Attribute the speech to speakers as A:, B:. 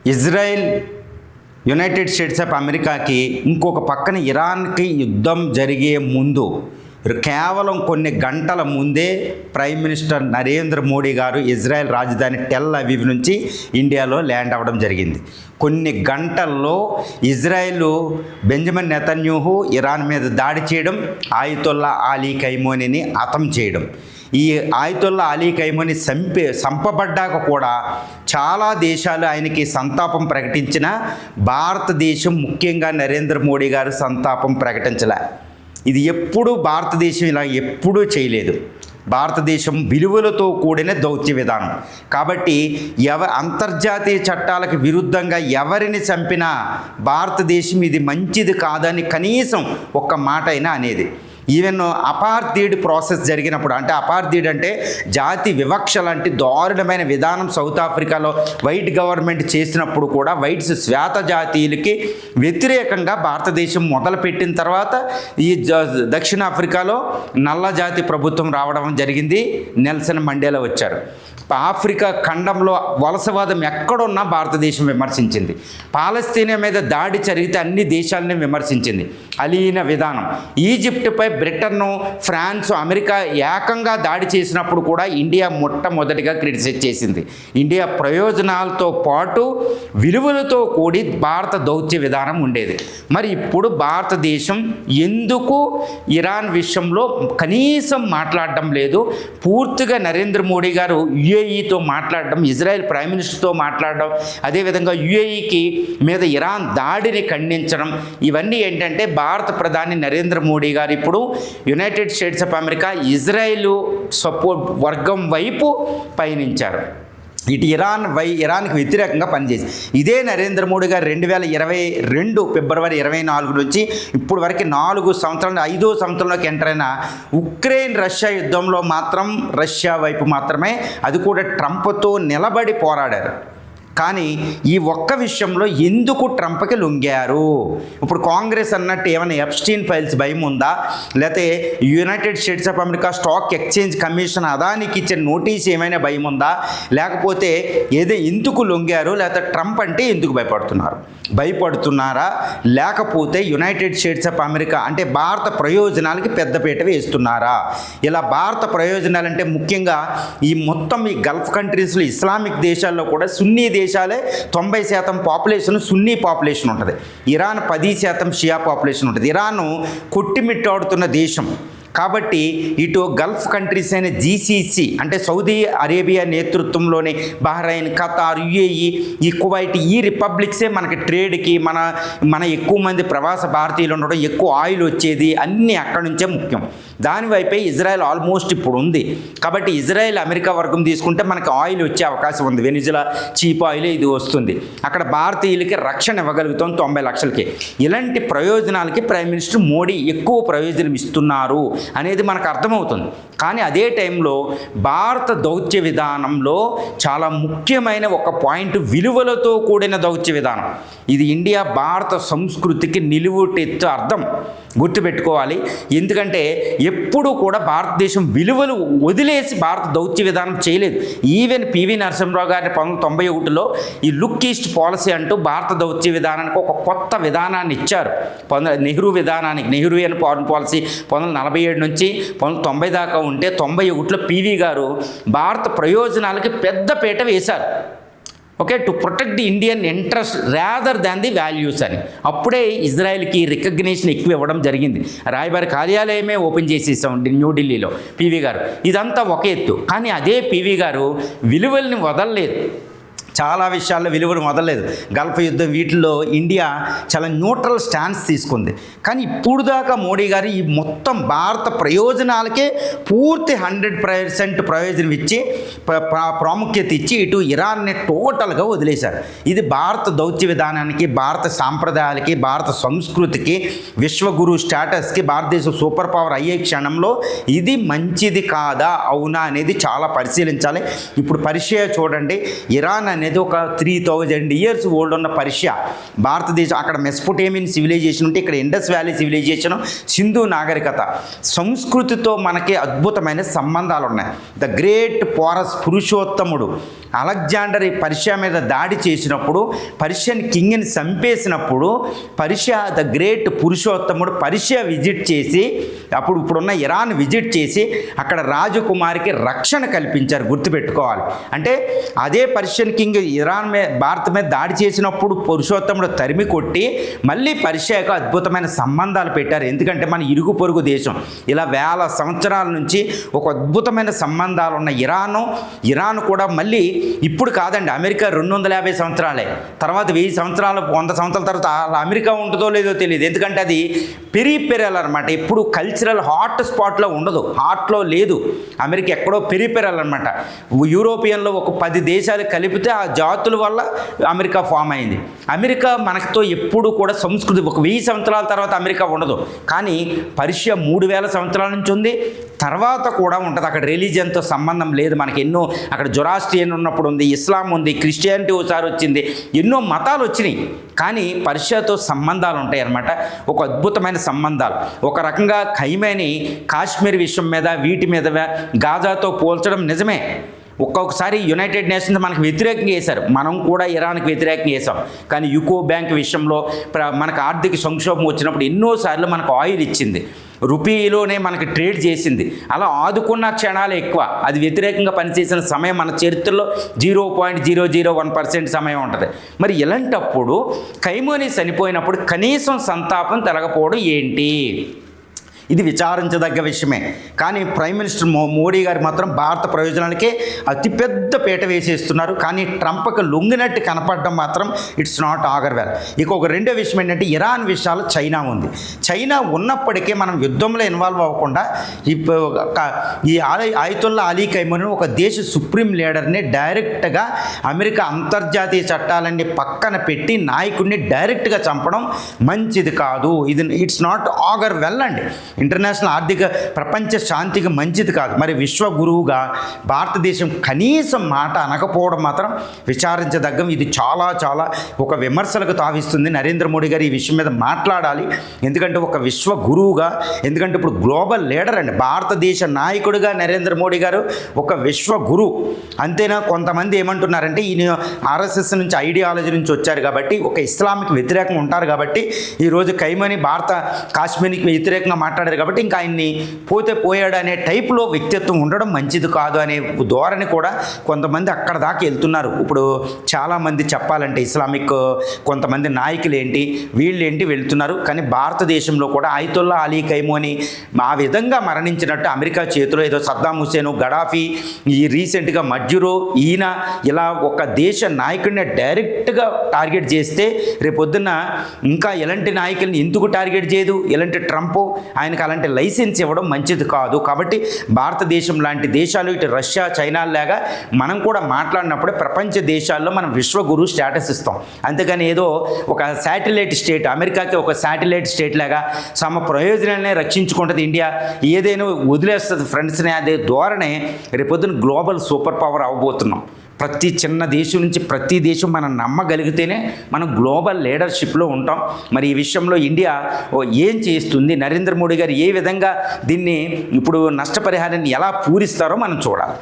A: Israel United States of అమెరికాకి ఇంకొక పక్కన ఇరాన్కి యుద్ధం జరిగే ముందు కేవలం కొన్ని గంటల ముందే ప్రైమ్ మినిస్టర్ నరేంద్ర మోడీ గారు ఇజ్రాయెల్ రాజధాని టెల్ అవీవ్ నుంచి ఇండియాలో ల్యాండ్ అవ్వడం జరిగింది. కొన్ని గంటల్లో ఇజ్రాయెల్ బెంజమిన్ నెతన్యాహు ఇరాన్ మీద దాడి చేయడం, ఆయతుల్లా అలీ ఖైమోనీని హతం చేయడం. ఈ ఆయతుల్లా అలీ ఖైమోనీ చంపబడ్డాక కూడా చాలా దేశాలు ఆయనకి సంతాపం ప్రకటించిన భారతదేశం ముఖ్యంగా నరేంద్ర మోడీ గారు సంతాపం ప్రకటించలే. ఇది ఎప్పుడూ భారతదేశం ఇలా ఎప్పుడూ చేయలేదు. భారతదేశం విలువలతో కూడిన దౌత్య విధానం కాబట్టి అంతర్జాతీయ చట్టాలకు విరుద్ధంగా ఎవరిని చంపినా భారతదేశం ఇది మంచిది కాదని కనీసం ఒక్క మాట అయినా అనేది. ఈవెన్ అపార్థీడ్ ప్రాసెస్ జరిగినప్పుడు, అంటే అపార్థీడ్ అంటే జాతి వివక్ష లాంటి దారుణమైన విధానం సౌత్ ఆఫ్రికాలో వైట్ గవర్నమెంట్ చేసినప్పుడు కూడా వైట్స్ శ్వేత జాతీయులకి వ్యతిరేకంగా భారతదేశం మొదలుపెట్టిన తర్వాత ఈ దక్షిణాఫ్రికాలో నల్ల జాతి ప్రభుత్వం రావడం జరిగింది. నెల్సన్ మండేలా వచ్చారు. ఆఫ్రికా ఖండంలో వలసవాదం ఎక్కడున్నా భారతదేశం విమర్శించింది. పాలస్తీనా మీద దాడి జరిగితే అన్ని దేశాలని విమర్శించింది. అలీన విధానం. ఈజిప్టుపై బ్రిటన్, ఫ్రాన్స్, అమెరికా ఏకంగా దాడి చేసినప్పుడు కూడా ఇండియా మొట్టమొదటిగా క్రిటిసైజ్ చేసింది. ఇండియా ప్రయోజనాలతో పాటు విలువలతో కూడి భారత దౌత్య విధానం ఉండేది. మరి ఇప్పుడు భారతదేశం ఎందుకు ఇరాన్ విషయంలో కనీసం మాట్లాడడం లేదు? పూర్తిగా నరేంద్ర మోడీ గారు యుఏఈతో మాట్లాడడం, ఇజ్రాయెల్ ప్రైమ్ మినిస్టర్తో మాట్లాడడం, అదేవిధంగా యుఏఈకి మీద ఇరాన్ దాడిని ఖండించడం, ఇవన్నీ ఏంటంటే భారత ప్రధాని నరేంద్ర మోడీ గారు ఇప్పుడు United States of America Israel support వర్గం వైపు పయనించారు. ఇటు ఇరాన్కి వ్యతిరేకంగా పనిచేసి ఇదే నరేంద్ర మోడీ గారు 2022 ఫిబ్రవరి 24 నుంచి ఇప్పుడు వరకు 4 సంవత్సరాలు 5వ సంవత్సరంలోకి ఎంటర్ అయిన ఉక్రెయిన్ రష్యా యుద్ధంలో మాత్రం రష్యా వైపు మాత్రమే, అది కూడా ట్రంప్తో నిలబడి పోరాడారు. కానీ ఈ ఒక్క విషయంలో ఎందుకు ట్రంప్కి లొంగారు? ఇప్పుడు కాంగ్రెస్ అన్నట్టు ఏమైనా ఎప్స్టీన్ ఫైల్స్ భయం ఉందా? లేకపోతే United States of America stock exchange commission అదానికి ఇచ్చిన నోటీస్ ఏమైనా భయం ఉందా? లేకపోతే ఎందుకు లొంగారు? లేకపోతే ట్రంప్ అంటే ఎందుకు భయపడుతున్నారా? లేకపోతే యునైటెడ్ స్టేట్స్ ఆఫ్ అమెరికా అంటే భారత ప్రయోజనాలకి పెద్దపీట వేస్తున్నారా? ఇలా భారత ప్రయోజనాలంటే ముఖ్యంగా ఈ మొత్తం ఈ గల్ఫ్ కంట్రీస్లో ఇస్లామిక్ దేశాల్లో కూడా సున్నీ దేశాలే 90% పాపులేషన్ సున్నీ పాపులేషన్ ఉంటుంది. ఇరాన్ 10% షియా పాపులేషన్ ఉంటుంది. ఇరాన్ కొట్టిమిట్టాడుతున్న దేశం కాబట్టి ఇటు గల్ఫ్ కంట్రీస్ అయిన జీసీసీ అంటే సౌదీ అరేబియా నేతృత్వంలోని బహ్రెయిన్, ఖతార్, యుఏఈ, ఈ కువైట్, ఈ రిపబ్లిక్సే మనకి ట్రేడ్కి మన ఎక్కువ మంది ప్రవాస భారతీయులు ఉండడం, ఎక్కువ ఆయిల్ వచ్చేది అన్నీ అక్కడి నుంచే ముఖ్యం. దానివైపే ఇజ్రాయెల్ ఆల్మోస్ట్ ఇప్పుడు ఉంది. కాబట్టి ఇజ్రాయెల్ అమెరికా వర్గం తీసుకుంటే మనకి ఆయిల్ వచ్చే అవకాశం ఉంది. వెనిజులా చీప్ ఆయిల్ ఇది వస్తుంది. అక్కడ భారతీయులకి రక్షణ ఇవ్వగలుగుతాం 90 లక్షలకి. ఇలాంటి ప్రయోజనాలకి ప్రైమ్ మినిస్టర్ మోడీ ఎక్కువ ప్రయోజనం ఇస్తున్నారు అనేది మనకు అర్థమవుతుంది. కానీ అదే టైంలో భారత దౌత్య విధానంలో చాలా ముఖ్యమైన ఒక పాయింట్ విలువలతో కూడిన దౌత్య విధానం. ఇది ఇండియా భారత సంస్కృతికి నిలువుటెత్తు అర్థం గుర్తుపెట్టుకోవాలి. ఎందుకంటే ఎప్పుడూ కూడా భారతదేశం విలువలు వదిలేసి భారత దౌత్య విధానం చేయలేదు. ఈవెన్ పివి నరసింహరావు గారిని 1991లో ఈ లుక్ ఈస్ట్ పాలసీ అంటూ భారత దౌత్య విధానానికి ఒక కొత్త విధానాన్ని ఇచ్చారు. నెహ్రూ విధానానికి, నెహ్రూయన్ ఫారెన్ పాలసీ 1947 నుంచి 1990 దాకా ఉంటే 91లో పివి గారు భారత ప్రయోజనాలకి పెద్ద పీట వేశారు. Okay, to protect the Indian interest rather than the values అని. అప్పుడే ఇజ్రాయెల్కి రికగ్నిషన్ ఎక్కువ ఇవ్వడం జరిగింది. రాయబారి కార్యాలయమే ఓపెన్ చేసేసాం న్యూఢిల్లీలో పివి గారు. ఇదంతా ఒక ఎత్తు. కానీ అదే పివి గారు విలువల్ని వదలలేదు. చాలా విషయాల్లో విలువను వదలలేదు. గల్ఫ్ యుద్ధం వీటిల్లో ఇండియా చాలా న్యూట్రల్ స్టాన్స్ తీసుకుంది. కానీ ఇప్పుడు దాకా మోడీ గారు ఈ మొత్తం భారత ప్రయోజనాలకే పూర్తి 100% ప్రయోజనం ఇచ్చి ప్రాముఖ్యత ఇచ్చి ఇటు ఇరాన్ని టోటల్గా వదిలేశారు. ఇది భారత దౌత్య విధానానికి, భారత సాంప్రదాయాలకి, భారత సంస్కృతికి, విశ్వగురు స్టేటస్కి భారతదేశం సూపర్ పవర్ అయ్యే క్షణంలో ఇది మంచిది కాదా అవునా అనేది చాలా పరిశీలించాలి. ఇప్పుడు పరిచయం చూడండి. ఇరాన్ అనేది ఒక 3000 years ఓల్డ్ ఉన్న పర్షియా. భారతదేశం అక్కడ మెస్పోటేమియన్ సివిలైజేషన్ ఉంటే ఇక్కడ ఇండస్ వ్యాలీ సివిలైజేషన్, సింధు నాగరికత. సంస్కృతితో మనకి అద్భుతమైన సంబంధాలు ఉన్నాయి. ద గ్రేట్ పోరస్ పురుషోత్తముడు అలెగ్జాండర్ పర్షియా మీద దాడి చేసినప్పుడు, పర్షియన్ కింగ్ని చంపేసినప్పుడు పర్షియా ద గ్రేట్ పురుషోత్తముడు పర్షియా విజిట్ చేసి, ఇప్పుడున్న ఇరాన్ విజిట్ చేసి అక్కడ రాజకుమారికి రక్షణ కల్పించారు. గుర్తుపెట్టుకోవాలి. అంటే అదే పర్షియన్ కింగ్ భారత్ మీద దాడి చేసినప్పుడు పురుషోత్తముడు తరిమి కొట్టి మళ్ళీ పర్షియాకు అద్భుతమైన సంబంధాలు పెట్టారు. ఎందుకంటే మన ఇరుగు పొరుగు దేశం. ఇలా వేల సంవత్సరాల నుంచి ఒక అద్భుతమైన సంబంధాలు ఉన్న ఇరాన్ కూడా మళ్ళీ ఇప్పుడు కాదండి, అమెరికా 250 సంవత్సరాలే, తర్వాత 1000 సంవత్సరాలు 100 సంవత్సరాల తర్వాత అమెరికా ఉంటుందో లేదో తెలియదు. ఎందుకంటే అది పెరిఫెరల్ అనమాట. ఎప్పుడు కల్చరల్ హాట్ స్పాట్లో ఉండదు, హాట్లో లేదు. అమెరికా ఎక్కడో పెరిఫెరల్ అనమాట. యూరోపియన్లో ఒక 10 దేశాలు కలిపితే ఆ జాతుల వల్ల అమెరికా ఫామ్ అయింది. అమెరికా మనతో ఎప్పుడు కూడా సంస్కృతి ఒక 1000 సంవత్సరాల తర్వాత అమెరికా ఉండదు. కానీ పర్షియా 3000 సంవత్సరాల నుంచి ఉంది, తర్వాత కూడా ఉంటుంది. అక్కడ రిలీజియన్తో సంబంధం లేదు మనకి. ఎన్నో అక్కడ జొరాస్ట్రియన్ ఉన్నప్పుడు ఉంది, ఇస్లాం ఉంది, క్రిస్టియానిటీ ఒకసారి వచ్చింది, ఎన్నో మతాలు వచ్చినాయి. కానీ పర్షియాతో సంబంధాలు ఉంటాయి అన్నమాట. ఒక అద్భుతమైన సంబంధాలు. ఒక రకంగా ఖైమేని కాశ్మీర్ విషయం మీద వీటి మీద గాజాతో పోల్చడం నిజమే. ఒక్కొక్కసారి యునైటెడ్ నేషన్స్ మనకు వ్యతిరేకంగా వేశారు, మనం కూడా ఇరాన్కి వ్యతిరేకంగా వేసాం. కానీ యూకో బ్యాంక్ విషయంలో మనకు ఆర్థిక సంక్షోభం వచ్చినప్పుడు ఎన్నోసార్లు మనకు ఆయిల్ ఇచ్చింది, రూపీలోనే మనకి ట్రేడ్ చేసింది. అలా ఆదుకున్న క్షణాలు ఎక్కువ. అది వ్యతిరేకంగా పనిచేసిన సమయం మన చరిత్రలో 0.001% సమయం ఉంటుంది. మరి ఇలాంటప్పుడు ఖైమేని చనిపోయినప్పుడు కనీసం సంతాపం తెలగపోవడం ఏంటి? ఇది విచారించదగ్గ విషయమే. కానీ ప్రైమ్ మినిస్టర్ మోడీ గారు మాత్రం భారత ప్రయోజనాలకే అతిపెద్ద పీట వేసేస్తున్నారు. కానీ ట్రంప్కి లొంగినట్టు కనపడడం మాత్రం ఇట్స్ నాట్ ఆగర్ వెల్. ఇక ఒక రెండో విషయం ఏంటంటే ఇరాన్ విషయాలు చైనా ఉంది. చైనా ఉన్నప్పటికీ మనం యుద్ధంలో ఇన్వాల్వ్ అవ్వకుండా ఈ ఆయతుల్లా అలీ ఖైమేని ఒక దేశ సుప్రీం లీడర్ని డైరెక్ట్గా అమెరికా అంతర్జాతీయ చట్టాలన్నీ పక్కన పెట్టి నాయకుడిని డైరెక్ట్గా చంపడం మంచిది కాదు. ఇది ఇట్స్ నాట్ ఆగర్ వెల్ అండి. ఇంటర్నేషనల్ ఆర్థిక ప్రపంచ శాంతికి మంచిది కాదు. మరి విశ్వ గురువుగా భారతదేశం కనీసం మాట అనకపోవడం మాత్రం విచారించదగ్గం. ఇది చాలా చాలా ఒక విమర్శలకు తావిస్తుంది. నరేంద్ర మోడీ గారు ఈ విషయం మీద మాట్లాడాలి. ఎందుకంటే ఒక విశ్వ గురువుగా, ఎందుకంటే ఇప్పుడు గ్లోబల్ లీడర్ అండి, భారతదేశ నాయకుడిగా నరేంద్ర మోడీ గారు ఒక విశ్వ గురువు. అంతేనా, కొంతమంది ఏమంటున్నారంటే ఈయన ఆర్ఎస్ఎస్ నుంచి ఐడియాలజీ నుంచి వచ్చారు కాబట్టి ఒక ఇస్లామిక్ వ్యతిరేకంగా ఉంటారు కాబట్టి ఈరోజు ఖైమేని కాశ్మీర్కి వ్యతిరేకంగా మాట్లాడారు కాబట్టి ఇంకా ఆయన్ని పోతే పోయాడు అనే టైప్లో వ్యక్తిత్వం ఉండడం మంచిది కాదు అనే ధోరణి కూడా కొంతమంది అక్కడ దాకా వెళ్తున్నారు. ఇప్పుడు చాలామంది చెప్పాలంటే ఇస్లామిక్ కొంతమంది నాయకులు ఏంటి వీళ్ళేంటి వెళ్తున్నారు. కానీ భారతదేశంలో కూడా ఆయతుల్లా అలీ ఖైమేని ఆ విధంగా మరణించినట్టు అమెరికా చేతిలో ఏదో సద్దాం హుసేను, గడాఫీ, ఈ రీసెంట్గా మజ్జురో, ఈయన ఇలా ఒక దేశ నాయకుడిని డైరెక్ట్గా టార్గెట్ చేస్తే రేపొద్దున ఇంకా ఎలాంటి నాయకుల్ని ఎందుకు టార్గెట్ చేయదు? ఎలాంటి ట్రంప్ ఆయనకు అలాంటి లైసెన్స్ ఇవ్వడం మంచిది కాదు. కాబట్టి భారతదేశం లాంటి దేశాలు ఇటు రష్యా, చైనా లాగా మనం కూడా మాట్లాడినప్పుడే ప్రపంచ దేశాల్లో మనం విశ్వగురు స్టేటస్ ఇస్తాం. అంతేగాని ఏదో ఒక శాటిలైట్ స్టేట్, అమెరికాకి ఒక శాటిలైట్ స్టేట్ లాగా తమ ప్రయోజనాలనే రక్షించుకుంటుంది ఇండియా, ఏదైనా వదిలేస్తుంది ఫ్రెండ్స్ని, అదే ధోరణి రేపొద్దున గ్లోబల్ సూపర్ పవర్ అవ్వబోతున్నాం. ప్రతి చిన్న దేశం నుంచి ప్రతి దేశం మనం నమ్మగలిగితేనే మనం గ్లోబల్ లీడర్షిప్లో ఉంటాం. మరి ఈ విషయంలో ఇండియా ఏం చేస్తుంది, నరేంద్ర మోడీ గారు ఏ విధంగా దీన్ని ఇప్పుడు నష్టపరిహారాన్ని ఎలా పూరిస్తారో మనం చూడాలి.